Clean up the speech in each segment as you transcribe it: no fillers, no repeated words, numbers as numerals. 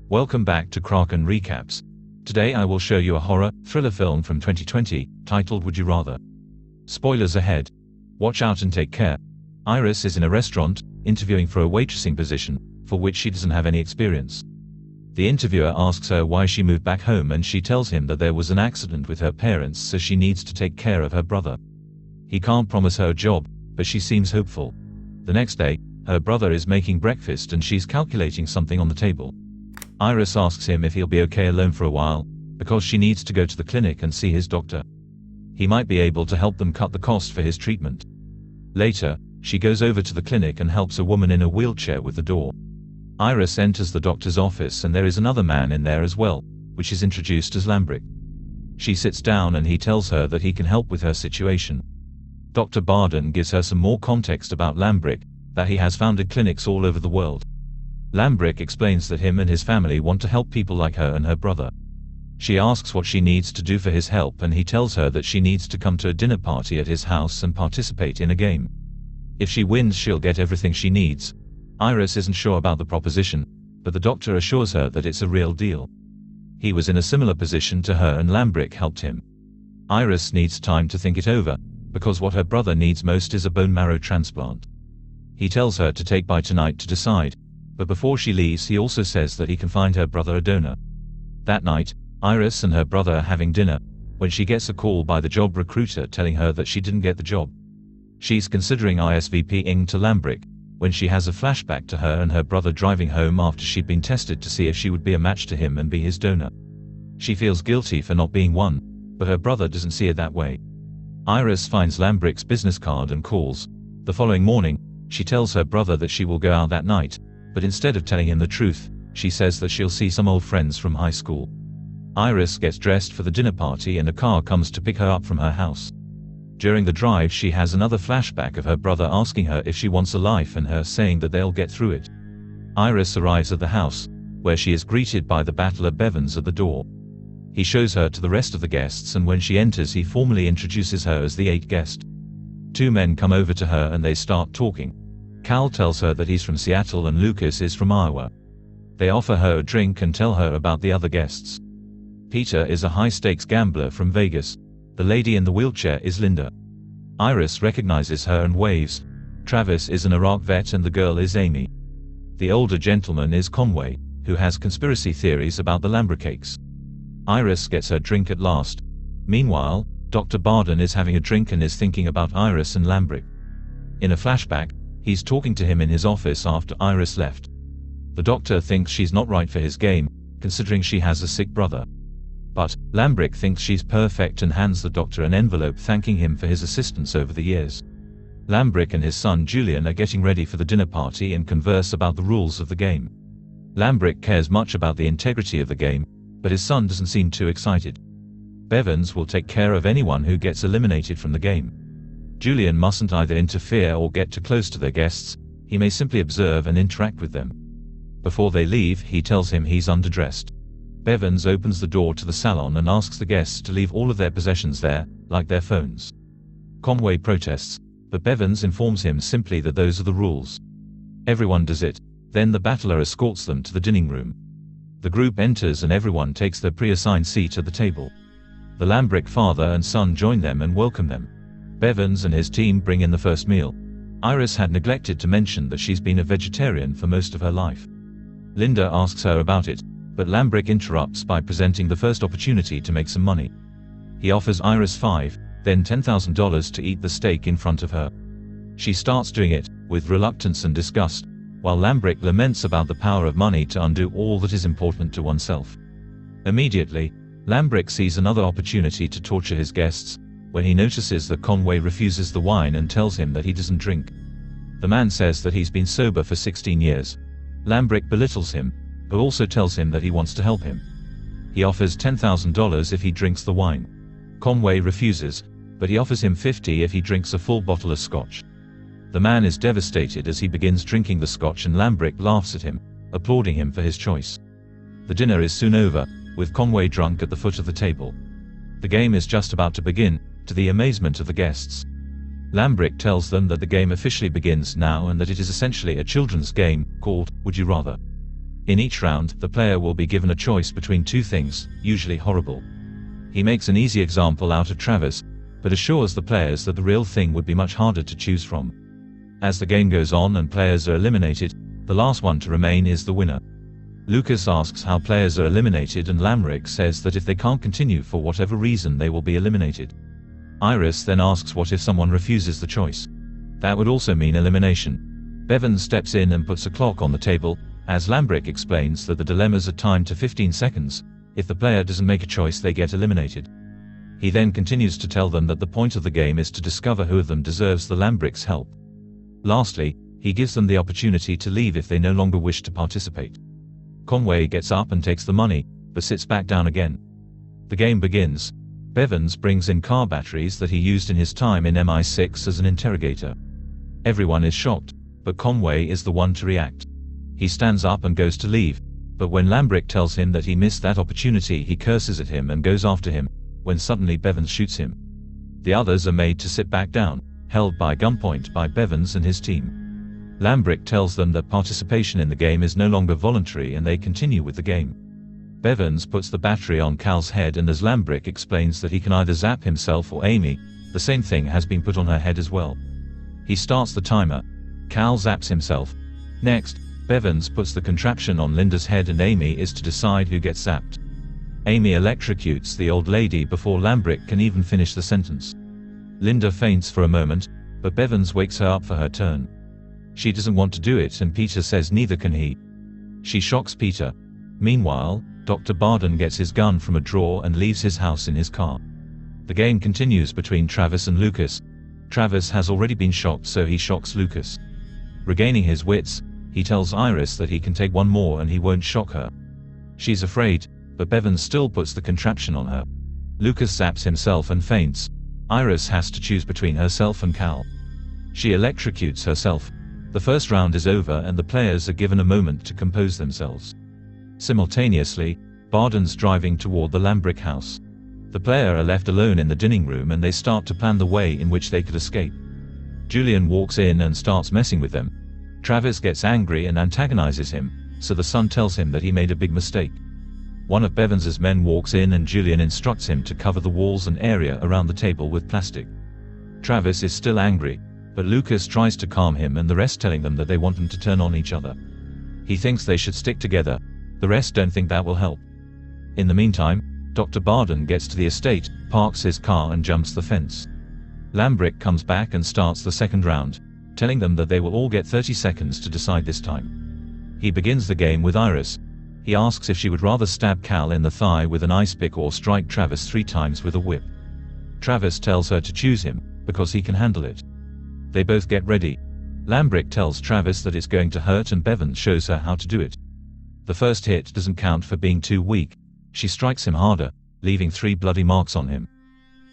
Welcome back to Kraken Recaps. Today I will show you a horror, thriller film from 2020, titled Would You Rather. Spoilers ahead. Watch out and take care. Iris is in a restaurant, interviewing for a waitressing position, for which she doesn't have any experience. The interviewer asks her why she moved back home and she tells him that there was an accident with her parents, so she needs to take care of her brother. He can't promise her a job, but she seems hopeful. The next day, her brother is making breakfast and she's calculating something on the table. Iris asks him if he'll be okay alone for a while, because she needs to go to the clinic and see his doctor. He might be able to help them cut the cost for his treatment. Later, she goes over to the clinic and helps a woman in a wheelchair with the door. Iris enters the doctor's office and there is another man in there as well, which is introduced as Lambrick. She sits down and he tells her that he can help with her situation. Dr. Barden gives her some more context about Lambrick, that he has founded clinics all over the world. Lambrick explains that him and his family want to help people like her and her brother. She asks what she needs to do for his help and he tells her that she needs to come to a dinner party at his house and participate in a game. If she wins, she'll get everything she needs. Iris isn't sure about the proposition, but the doctor assures her that it's a real deal. He was in a similar position to her and Lambrick helped him. Iris needs time to think it over, because what her brother needs most is a bone marrow transplant. He tells her to take by tonight to decide, but before she leaves he also says that he can find her brother a donor. That night, Iris and her brother are having dinner, when she gets a call by the job recruiter telling her that she didn't get the job. She's considering RSVPing to Lambrick, when she has a flashback to her and her brother driving home after she'd been tested to see if she would be a match to him and be his donor. She feels guilty for not being one, but her brother doesn't see it that way. Iris finds Lambrick's business card and calls. The following morning, she tells her brother that she will go out that night, but instead of telling him the truth, she says that she'll see some old friends from high school. Iris gets dressed for the dinner party and a car comes to pick her up from her house. During the drive she has another flashback of her brother asking her if she wants a life and her saying that they'll get through it. Iris arrives at the house, where she is greeted by the battler Bevans at the door. He shows her to the rest of the guests and when she enters he formally introduces her as the 8th guest. Two men come over to her and they start talking. Cal tells her that he's from Seattle and Lucas is from Iowa. They offer her a drink and tell her about the other guests. Peter is a high-stakes gambler from Vegas. The lady in the wheelchair is Linda. Iris recognizes her and waves. Travis is an Iraq vet and the girl is Amy. The older gentleman is Conway, who has conspiracy theories about the Lambrick cakes. Iris gets her drink at last. Meanwhile, Dr. Barden is having a drink and is thinking about Iris and Lambrick. In a flashback, he's talking to him in his office after Iris left. The doctor thinks she's not right for his game, considering she has a sick brother. But Lambrick thinks she's perfect and hands the doctor an envelope thanking him for his assistance over the years. Lambrick and his son Julian are getting ready for the dinner party and converse about the rules of the game. Lambrick cares much about the integrity of the game, but his son doesn't seem too excited. Bevans will take care of anyone who gets eliminated from the game. Julian mustn't either interfere or get too close to their guests, he may simply observe and interact with them. Before they leave, he tells him he's underdressed. Bevans opens the door to the salon and asks the guests to leave all of their possessions there, like their phones. Conway protests, but Bevans informs him simply that those are the rules. Everyone does it, then the battler escorts them to the dining room. The group enters and everyone takes their pre-assigned seat at the table. The Lambrick father and son join them and welcome them. Bevans and his team bring in the first meal. Iris had neglected to mention that she's been a vegetarian for most of her life. Linda asks her about it, but Lambrick interrupts by presenting the first opportunity to make some money. He offers Iris $5, then $10,000 to eat the steak in front of her. She starts doing it, with reluctance and disgust, while Lambrick laments about the power of money to undo all that is important to oneself. Immediately, Lambrick sees another opportunity to torture his guests, when he notices that Conway refuses the wine and tells him that he doesn't drink. The man says that he's been sober for 16 years. Lambrick belittles him, but also tells him that he wants to help him. He offers $10,000 if he drinks the wine. Conway refuses, but he offers him $50 if he drinks a full bottle of scotch. The man is devastated as he begins drinking the scotch and Lambrick laughs at him, applauding him for his choice. The dinner is soon over, with Conway drunk at the foot of the table. The game is just about to begin, to the amazement of the guests. Lambrick tells them that the game officially begins now and that it is essentially a children's game, called Would You Rather. In each round, the player will be given a choice between two things, usually horrible. He makes an easy example out of Travis, but assures the players that the real thing would be much harder to choose from. As the game goes on and players are eliminated, the last one to remain is the winner. Lucas asks how players are eliminated and Lamric says that if they can't continue for whatever reason they will be eliminated. Iris then asks what if someone refuses the choice. That would also mean elimination. Bevan steps in and puts a clock on the table, as Lamric explains that the dilemmas are timed to 15 seconds. If the player doesn't make a choice, they get eliminated. He then continues to tell them that the point of the game is to discover who of them deserves the Lambric's help. Lastly, he gives them the opportunity to leave if they no longer wish to participate. Conway gets up and takes the money, but sits back down again. The game begins. Bevans brings in car batteries that he used in his time in MI6 as an interrogator. Everyone is shocked, but Conway is the one to react. He stands up and goes to leave, but when Lambric tells him that he missed that opportunity, he curses at him and goes after him, when suddenly Bevans shoots him. The others are made to sit back down, held by gunpoint by Bevans and his team. Lambric tells them that participation in the game is no longer voluntary and they continue with the game. Bevans puts the battery on Cal's head, and as Lambric explains that he can either zap himself or Amy, the same thing has been put on her head as well. He starts the timer. Cal zaps himself. Next, Bevans puts the contraption on Linda's head and Amy is to decide who gets zapped. Amy electrocutes the old lady before Lambric can even finish the sentence. Linda faints for a moment, but Bevans wakes her up for her turn. She doesn't want to do it and Peter says neither can he. She shocks Peter. Meanwhile, Dr. Barden gets his gun from a drawer and leaves his house in his car. The game continues between Travis and Lucas. Travis has already been shocked, so he shocks Lucas. Regaining his wits, he tells Iris that he can take one more and he won't shock her. She's afraid, but Bevans still puts the contraption on her. Lucas zaps himself and faints. Iris has to choose between herself and Cal. She electrocutes herself. The first round is over and the players are given a moment to compose themselves. Simultaneously, Barden's driving toward the Lambric house. The players are left alone in the dining room and they start to plan the way in which they could escape. Julian walks in and starts messing with them. Travis gets angry and antagonizes him, so the son tells him that he made a big mistake. One of Bevans's men walks in and Julian instructs him to cover the walls and area around the table with plastic. Travis is still angry, but Lucas tries to calm him and the rest telling them that they want them to turn on each other. He thinks they should stick together. The rest don't think that will help. In the meantime, Dr. Barden gets to the estate, parks his car and jumps the fence. Lambric comes back and starts the second round, telling them that they will all get 30 seconds to decide this time. He begins the game with Iris. He asks if she would rather stab Cal in the thigh with an ice pick or strike Travis 3 times with a whip. Travis tells her to choose him, because he can handle it. They both get ready. Lambric tells Travis that it's going to hurt and Bevans shows her how to do it. The first hit doesn't count for being too weak. She strikes him harder, leaving 3 bloody marks on him.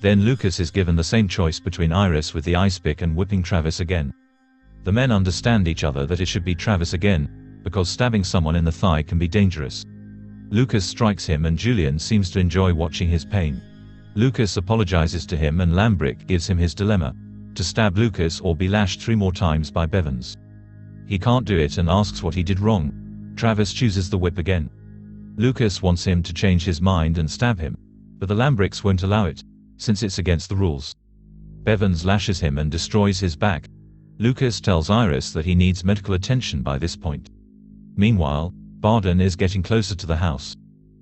Then Lucas is given the same choice between Iris with the ice pick and whipping Travis again. The men understand each other that it should be Travis again, because stabbing someone in the thigh can be dangerous. Lucas strikes him and Julian seems to enjoy watching his pain. Lucas apologizes to him and Lambric gives him his dilemma: to stab Lucas or be lashed 3 more times by Bevans. He can't do it and asks what he did wrong. Travis chooses the whip again. Lucas wants him to change his mind and stab him, but the Lambrics won't allow it, since it's against the rules. Bevans lashes him and destroys his back. Lucas tells Iris that he needs medical attention by this point. Meanwhile, Barden is getting closer to the house.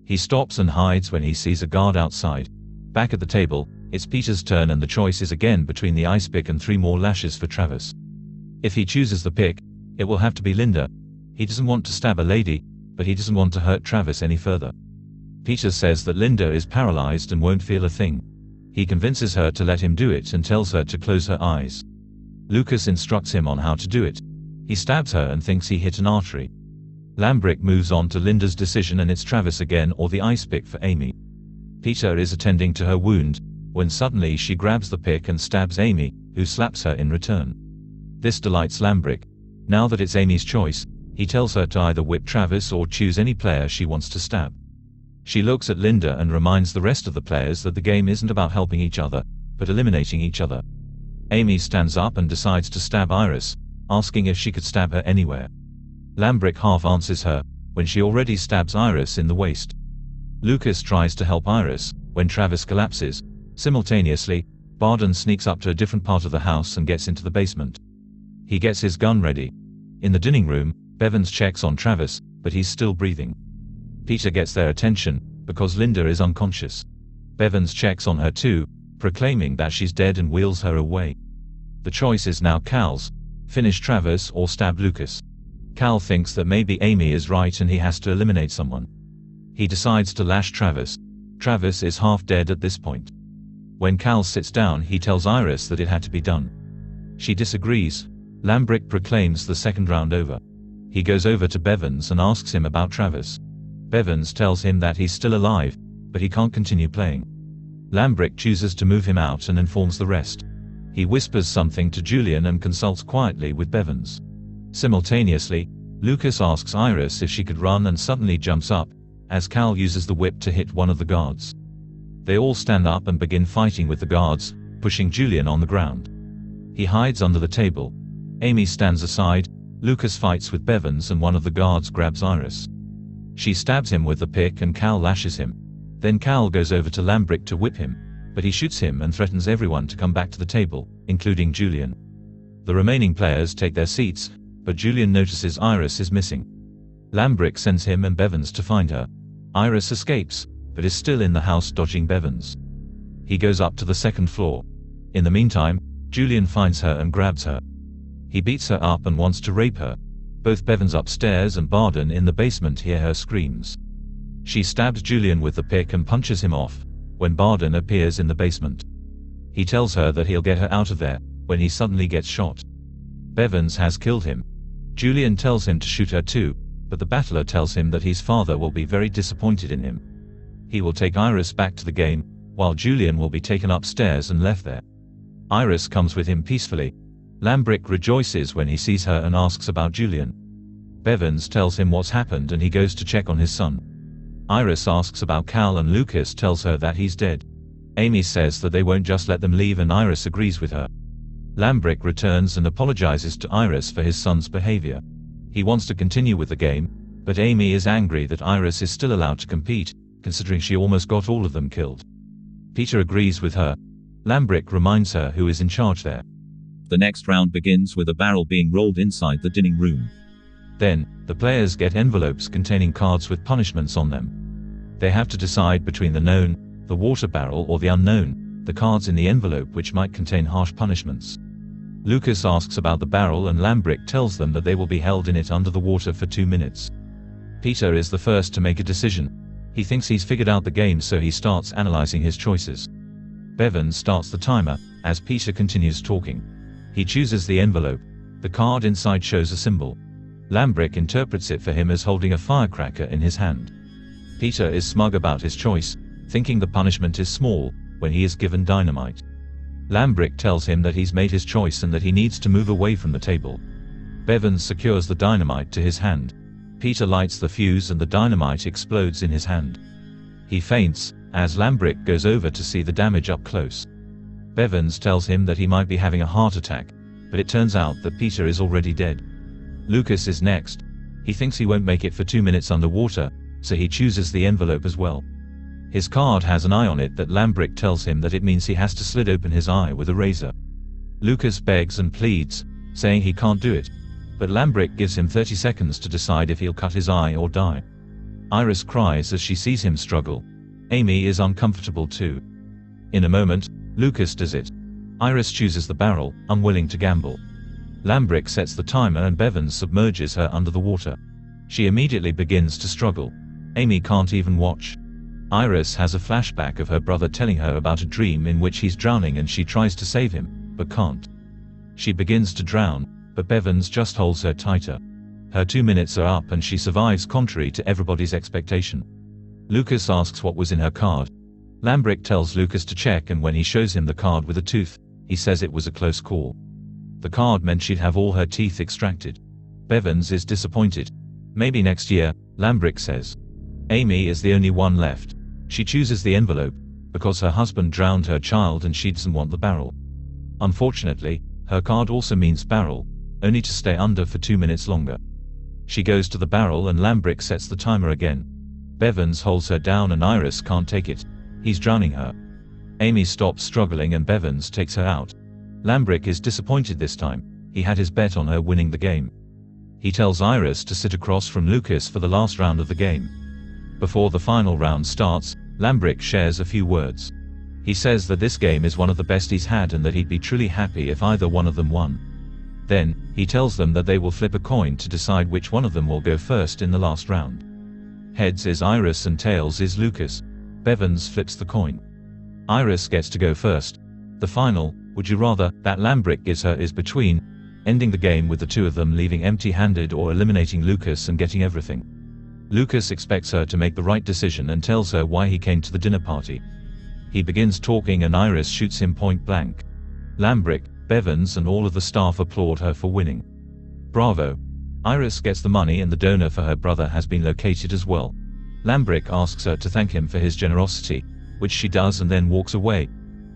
He stops and hides when he sees a guard outside. Back at the table, it's Peter's turn and the choice is again between the ice pick and 3 more lashes for Travis. If he chooses the pick, it will have to be Linda. He doesn't want to stab a lady, but he doesn't want to hurt Travis any further. Peter says that Linda is paralyzed and won't feel a thing. He convinces her to let him do it and tells her to close her eyes. Lucas instructs him on how to do it. He stabs her and thinks he hit an artery. Lambric moves on to Linda's decision and it's Travis again or the ice pick for Amy. Peter is attending to her wound, when suddenly she grabs the pick and stabs Amy, who slaps her in return. This delights Lambric. Now that it's Amy's choice, he tells her to either whip Travis or choose any player she wants to stab. She looks at Linda and reminds the rest of the players that the game isn't about helping each other, but eliminating each other. Amy stands up and decides to stab Iris, asking if she could stab her anywhere. Lambric half answers her, when she already stabs Iris in the waist. Lucas tries to help Iris, when Travis collapses. Simultaneously, Barden sneaks up to a different part of the house and gets into the basement. He gets his gun ready. In the dining room, Bevins checks on Travis, but he's still breathing. Peter gets their attention, because Linda is unconscious. Bevins checks on her too, proclaiming that she's dead and wheels her away. The choice is now Cal's: finish Travis or stab Lucas. Cal thinks that maybe Amy is right and he has to eliminate someone. He decides to lash Travis. Travis is half dead at this point. When Cal sits down, he tells Iris that it had to be done. She disagrees. Lambrick proclaims the second round over. He goes over to Bevins and asks him about Travis. Bevins tells him that he's still alive, but he can't continue playing. Lambrick chooses to move him out and informs the rest. He whispers something to Julian and consults quietly with Bevins. Simultaneously, Lucas asks Iris if she could run and suddenly jumps up, as Cal uses the whip to hit one of the guards. They all stand up and begin fighting with the guards, pushing Julian on the ground. He hides under the table. Amy stands aside. Lucas fights with Bevins and one of the guards grabs Iris. She stabs him with the pick and Cal lashes him. Then Cal goes over to Lambrick to whip him, but he shoots him and threatens everyone to come back to the table, including Julian. The remaining players take their seats, but Julian notices Iris is missing. Lambrick sends him and Bevins to find her. Iris escapes, but is still in the house dodging Bevins. He goes up to the second floor. In the meantime, Julian finds her and grabs her. He beats her up and wants to rape her. Both Bevins upstairs and Barden in the basement hear her screams. She stabs Julian with the pick and punches him off, when Barden appears in the basement. He tells her that he'll get her out of there, when he suddenly gets shot. Bevins has killed him. Julian tells him to shoot her too, but the battler tells him that his father will be very disappointed in him. He will take Iris back to the game, while Julian will be taken upstairs and left there. Iris comes with him peacefully. Lambrick rejoices when he sees her and asks about Julian. Bevins tells him what's happened and he goes to check on his son. Iris asks about Cal and Lucas tells her that he's dead. Amy says that they won't just let them leave and Iris agrees with her. Lambrick returns and apologizes to Iris for his son's behavior. He wants to continue with the game, but Amy is angry that Iris is still allowed to compete, considering she almost got all of them killed. Peter agrees with her. Lambrick reminds her who is in charge there. The next round begins with a barrel being rolled inside the dining room. Then, the players get envelopes containing cards with punishments on them. They have to decide between the known, the water barrel, or the unknown, the cards in the envelope which might contain harsh punishments. Lucas asks about the barrel and Lambrick tells them that they will be held in it under the water for 2 minutes. Peter is the first to make a decision. He thinks he's figured out the game, so he starts analyzing his choices. Bevins starts the timer, as Peter continues talking. He chooses the envelope. The card inside shows a symbol. Lambrick interprets it for him as holding a firecracker in his hand. Peter is smug about his choice, thinking the punishment is small, when he is given dynamite. Lambrick tells him that he's made his choice and that he needs to move away from the table. Bevins secures the dynamite to his hand. Peter lights the fuse and the dynamite explodes in his hand. He faints, as Lambrick goes over to see the damage up close. Bevins tells him that he might be having a heart attack, but it turns out that Peter is already dead. Lucas is next. He thinks he won't make it for 2 minutes underwater, so he chooses the envelope as well. His card has an eye on it that Lambrick tells him that it means he has to slit open his eye with a razor. Lucas begs and pleads, saying he can't do it, but Lambrick gives him 30 seconds to decide if he'll cut his eye or die. Iris cries as she sees him struggle. Amy is uncomfortable too. In a moment, Lucas does it. Iris chooses the barrel, unwilling to gamble. Lambrick sets the timer and Bevins submerges her under the water. She immediately begins to struggle. Amy can't even watch. Iris has a flashback of her brother telling her about a dream in which he's drowning and she tries to save him, but can't. She begins to drown, but Bevins just holds her tighter. Her 2 minutes are up and she survives contrary to everybody's expectation. Lucas asks what was in her card. Lambrick tells Lucas to check, and when he shows him the card with a tooth, he says it was a close call. The card meant she'd have all her teeth extracted. Bevins is disappointed. Maybe next year, Lambrick says. Amy is the only one left. She chooses the envelope, because her husband drowned her child and she doesn't want the barrel. Unfortunately, her card also means barrel, only to stay under for 2 minutes longer. She goes to the barrel and Lambrick sets the timer again. Bevans holds her down and Iris can't take it. He's drowning her. Amy stops struggling and Bevans takes her out. Lambrick is disappointed this time. He had his bet on her winning the game. He tells Iris to sit across from Lucas for the last round of the game. Before the final round starts, Lambrick shares a few words. He says that this game is one of the best he's had and that he'd be truly happy if either one of them won. Then, he tells them that they will flip a coin to decide which one of them will go first in the last round. Heads is Iris and tails is Lucas. Bevans flips the coin. Iris gets to go first. The final, would you rather, that Lambrick gives her is between ending the game with the two of them leaving empty-handed or eliminating Lucas and getting everything. Lucas expects her to make the right decision and tells her why he came to the dinner party. He begins talking and Iris shoots him point blank. Lambrick, Bevans and all of the staff applaud her for winning. Bravo! Iris gets the money and the donor for her brother has been located as well. Lambrick asks her to thank him for his generosity, which she does and then walks away.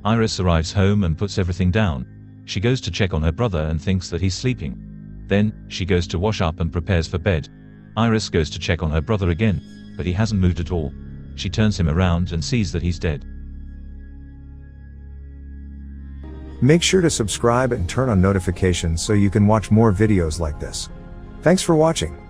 Iris arrives home and puts everything down. She goes to check on her brother and thinks that he's sleeping. Then, she goes to wash up and prepares for bed. Iris goes to check on her brother again, but he hasn't moved at all. She turns him around and sees that he's dead. Make sure to subscribe and turn on notifications so you can watch more videos like this. Thanks for watching.